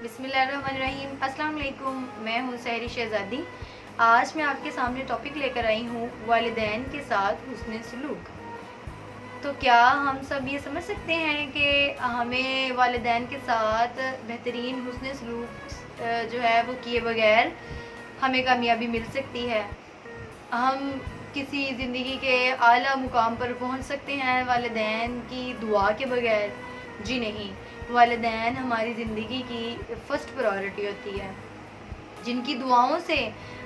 बिस्मिल्लाहिर्रहमानिर्रहीम। अस्सलाम वालेकुम। मैं हूँ सहरी शहज़ादी। आज मैं आपके सामने टॉपिक लेकर आई हूँ वालिदैन के साथ हुस्न सलूक। तो क्या हम सब ये समझ सकते हैं कि हमें वालिदैन के साथ बेहतरीन हुस्न सलूक जो है वो किए बगैर हमें कामयाबी मिल सकती है? हम किसी ज़िंदगी के आला मुकाम पर पहुँच सकते हैं वालिदैन की दुआ के बगैर? जी नहीं। वालिदैन हमारी ज़िंदगी की फ़र्स्ट प्रायोरिटी होती है, जिनकी दुआओं से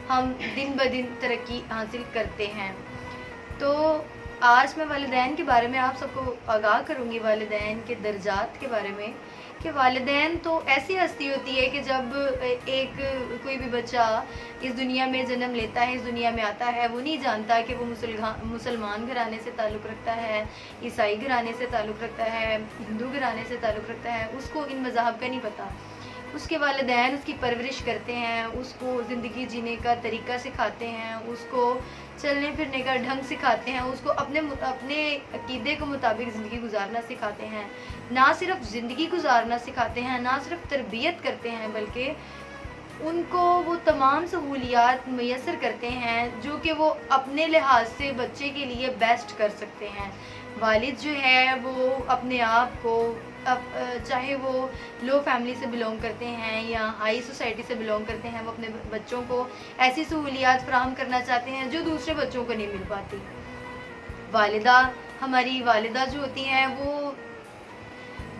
हम दिन ब दिन तरक्की हासिल करते हैं। तो आज मैं वालिदैन के बारे में आप सबको आगाह करूँगी, वालिदैन के दर्जात के बारे में, कि वालिदैन तो ऐसी हस्ती होती है कि जब कोई भी बच्चा इस दुनिया में जन्म लेता है, इस दुनिया में आता है, वो नहीं जानता कि वो मुसलमान घराने से ताल्लुक़ रखता है, ईसाई घराने से ताल्लुक़ रखता है, हिंदू घराने से ताल्लुक़ रखता है। उसको इन मज़ाहब का नहीं पता। उसके वालिदैन उसकी परवरिश करते हैं, उसको ज़िंदगी जीने का तरीक़ा सिखाते हैं, उसको चलने फिरने का ढंग सिखाते हैं, उसको अपने अक़ीदे के मुताबिक ज़िंदगी गुजारना सिखाते हैं। ना सिर्फ ज़िंदगी गुजारना सिखाते हैं, ना सिर्फ तरबियत करते हैं, बल्कि उनको वो तमाम सहूलियात मैसर करते हैं जो कि वो अपने लिहाज से बच्चे के लिए बेस्ट कर सकते हैं। वालिद जो है वो अपने आप को चाहे वो लो फैमिली से बिलोंग करते हैं या हाई सोसाइटी से बिलोंग करते हैं, वो अपने बच्चों को ऐसी सहूलियात फराहम करना चाहते हैं जो दूसरे बच्चों को नहीं मिल पाती। हमारी वालिदा जो होती हैं, वो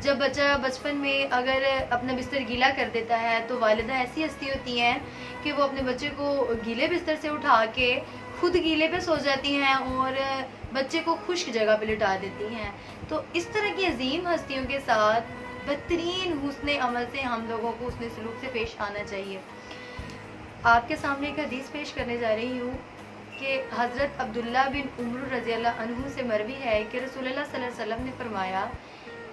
जब बच्चा बचपन में अगर अपना बिस्तर गीला कर देता है तो वालिदा ऐसी हस्ती होती हैं कि वो अपने बच्चे को गीले बिस्तर से उठा के खुद गीले पे सो जाती हैं और बच्चे को खुश्क जगह पे लिटा देती हैं। तो इस तरह की अजीम हस्तियों के साथ बेहतरीन हुस्न अमल से हम लोगों को हुस्न सलूक से पेश आना चाहिए। आपके सामने एक हदीस पेश करने जा रही हूँ कि हज़रत अब्दुल्ला बिन उमर रज़ियल्लाहु अन्हु से मरवी है कि रसूलुल्लाह सल्लल्लाहु अलैहि वसल्लम ने फरमाया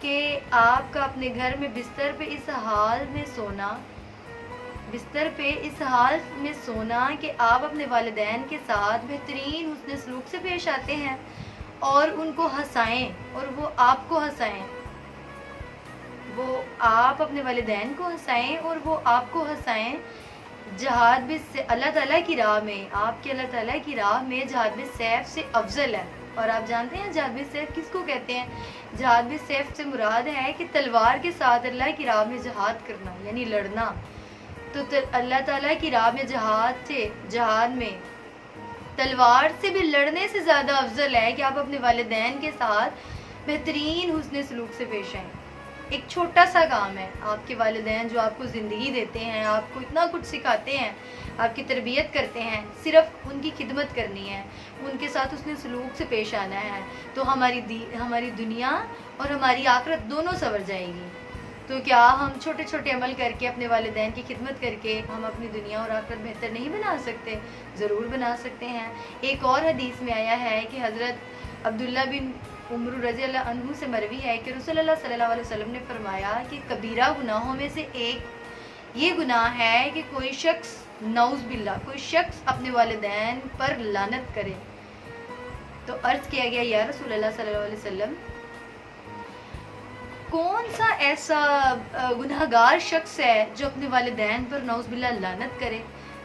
कि आपका अपने घर में बिस्तर पे इस हाल में सोना कि आप अपने वालिदैन के साथ बेहतरीन हुस्न सलूक से पेश आते हैं और उनको हंसाएं और वो आपको हंसाएं। वो आप अपने वालिदैन को हंसाएं और वो आपको हंसाएं। जहाद भी अल्लाह ताला की राह में, आपके अल्लाह ताला की राह में जहाद भी सैफ से अफजल है। और आप जानते हैं जहाद भी सैफ किसको कहते हैं? जहाद भी सैफ से मुराद है कि तलवार के साथ अल्लाह की राह में जहाद करना, यानी लड़ना। तो अल्लाह ताला की राह में जहाद में तलवार से भी लड़ने से ज़्यादा अफजल है कि आप अपने वालिदैन के साथ बेहतरीन हुस्न सलूक से पेश आएँ। एक छोटा सा काम है, आपके वालिदैन जो आपको ज़िंदगी देते हैं, आपको इतना कुछ सिखाते हैं, आपकी तरबियत करते हैं, सिर्फ उनकी खिदमत करनी है, उनके साथ उसने सलूक से पेश आना है, तो हमारी दुनिया और हमारी आखिरत दोनों संवर जाएगी। तो क्या हम छोटे छोटे अमल करके, अपने वालिदैन की खिदमत करके हम अपनी दुनिया और आखिरत बेहतर नहीं बना सकते? ज़रूर बना सकते हैं। एक और हदीस में आया है कि हज़रत अब्दुल्ला बिन उमर रज़ियल्लाहु अन्हु से मरवी है कि रसूलुल्लाह सल्लल्लाहु अलैहि वसल्लम ने फरमाया कि कबीरा गुनाहों में से एक ये गुनाह है कि कोई शख्स अपने वालिदैन पर लानत करे। तो अर्ज़ किया गया, या रसूलुल्लाह सल्लल्लाहु अलैहि वसल्लम, कौन सा ऐसा गुनाहगार शख्स है जो अपने वालिदैन पर नौज़ बिल्लाह लानत करे?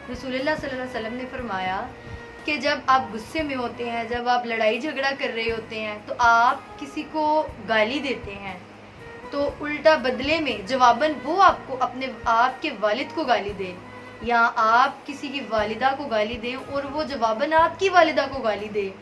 रसूलुल्लाह सल्लल्लाहु अलैहि वसल्लम ने फरमाया कि जब आप गुस्से में होते हैं, जब आप लड़ाई झगड़ा कर रहे होते हैं, तो आप किसी को गाली देते हैं, तो उल्टा बदले में जवाबन वो आपके वालिद को गाली दे, या आप किसी की वालिदा को गाली दें और वो जवाबन आपकी वालिदा को गाली दे,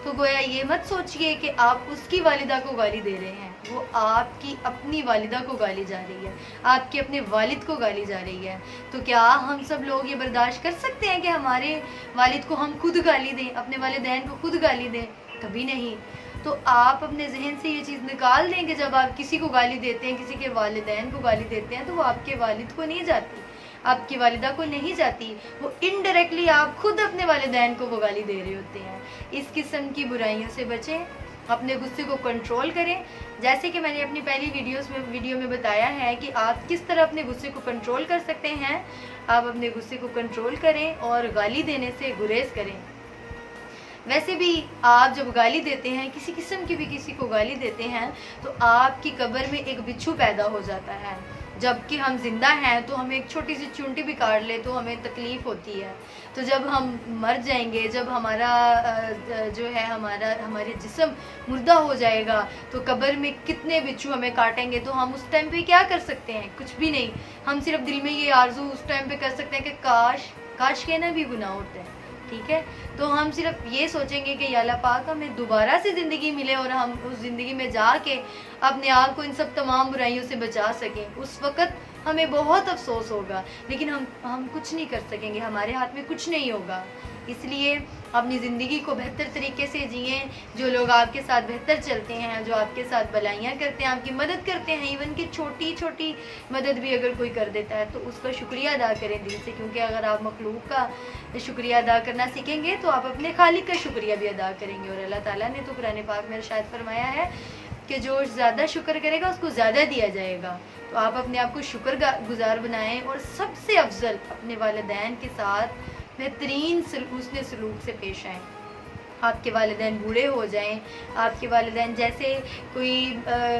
तो गोया ये मत सोचिए कि आप उसकी वालिदा को गाली दे रहे हैं, वो आपकी अपनी वालिदा को गाली जा रही है, आपके अपने वालिद को गाली जा रही है। तो क्या हम सब लोग ये बर्दाश्त कर सकते हैं कि हमारे वालिद को हम खुद गाली दें, अपने वालिदैन को खुद गाली दें? कभी नहीं। तो आप अपने जहन से ये चीज़ निकाल दें कि जब आप किसी को गाली देते हैं, किसी के वालिदैन को गाली देते हैं, तो वो आपके वालिद को नहीं जाती, आपकी वालिदा को नहीं जाती, वो इनडायरेक्टली आप खुद अपने वालिदैन को वो गाली दे रहे होते हैं। इस किस्म की बुराइयों से बचें, अपने गुस्से को कंट्रोल करें। जैसे कि मैंने अपनी पहली वीडियो में बताया है कि आप किस तरह अपने गुस्से को कंट्रोल कर सकते हैं। आप अपने गुस्से को कंट्रोल करें और गाली देने से गुरेज करें। वैसे भी आप जब गाली देते हैं, किसी किस्म की भी किसी को गाली देते हैं, तो आपकी कब्र में एक बिच्छू पैदा हो जाता है। جب کہ ہم زندہ ہیں تو ہمیں ایک چھوٹی سی چونٹی بھی کاٹ لے تو ہمیں تکلیف ہوتی ہے. تو جب ہم مر جائیں گے، جب ہمارا جو ہے ہمارے جسم مردہ ہو جائے گا تو قبر میں کتنے بچھو ہمیں کاٹیں گے، تو ہم اس ٹائم پہ کیا کر سکتے ہیں؟ کچھ بھی نہیں. ہم صرف دل میں یہ آرزو اس ٹائم پہ کر سکتے ہیں کہ کاش کہنا بھی گناہ ہوتا ہے. ٹھیک ہے، تو ہم صرف یہ سوچیں گے کہ یا اللہ پاک ہمیں دوبارہ سے زندگی ملے اور ہم اس زندگی میں جا کے اپنے آپ کو ان سب تمام برائیوں سے بچا سکیں. اس وقت ہمیں بہت افسوس ہوگا، لیکن ہم کچھ نہیں کر سکیں گے، ہمارے ہاتھ میں کچھ نہیں ہوگا. اس لیے اپنی زندگی کو بہتر طریقے سے جئیں. جو لوگ آپ کے ساتھ بہتر چلتے ہیں، جو آپ کے ساتھ بھلائیاں کرتے ہیں، آپ کی مدد کرتے ہیں، ایون کہ چھوٹی چھوٹی مدد بھی اگر کوئی کر دیتا ہے تو اس کا شکریہ ادا کریں دل سے. کیونکہ اگر آپ مخلوق کا شکریہ ادا کرنا سیکھیں گے تو آپ اپنے خالق کا شکریہ بھی ادا کریں گے. اور اللہ تعالیٰ نے تو قرآن پاک میں ارشاد فرمایا ہے کہ جو زیادہ شکر کرے گا اس کو زیادہ دیا جائے گا. تو آپ اپنے آپ کو شکر گزار بنائیں اور سب سے افضل اپنے والدین کے ساتھ بہترین حسن سلوک سے پیش آئیں. آپ کے والدین بوڑھے ہو جائیں، آپ کے والدین جیسے کوئی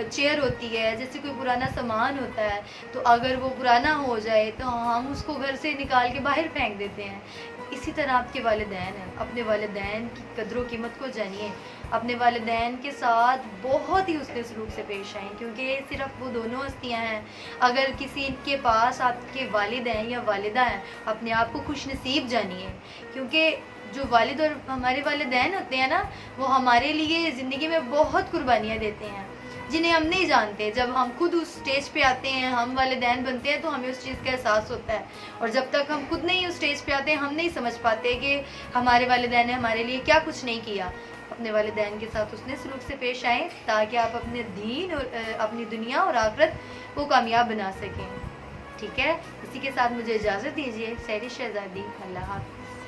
چیئر ہوتی ہے، جیسے کوئی پرانا سامان ہوتا ہے، تو اگر وہ پرانا ہو جائے تو ہم اس کو گھر سے نکال کے باہر پھینک دیتے ہیں. اسی طرح آپ کے والدین ہیں، اپنے والدین کی قدر و قیمت کو جانیے، اپنے والدین کے ساتھ بہت ہی حسن سلوک سے پیش آئیں. کیونکہ صرف وہ دونوں ہستیاں ہیں. اگر کسی کے پاس آپ کے والد ہیں یا والدہ ہیں، اپنے آپ کو خوش نصیب جانیے. کیونکہ جو والد اور ہمارے والدین ہوتے ہیں نا، وہ ہمارے لیے زندگی میں بہت قربانیاں دیتے ہیں جنہیں ہم نہیں جانتے. جب ہم خود اس سٹیج پہ آتے ہیں، ہم والدین بنتے ہیں، تو ہمیں اس چیز کا احساس ہوتا ہے. اور جب تک ہم خود نہیں اس سٹیج پہ آتے ہیں، ہم نہیں سمجھ پاتے کہ ہمارے والدین نے ہمارے لیے کیا کچھ نہیں کیا. اپنے والدین کے ساتھ حسن سلوک سے پیش آئیں تاکہ آپ اپنے دین اور اپنی دنیا اور آخرت کو کامیاب بنا سکیں. ٹھیک ہے، اسی کے ساتھ مجھے اجازت دیجیے. سحری شہزادی، اللہ حافظ.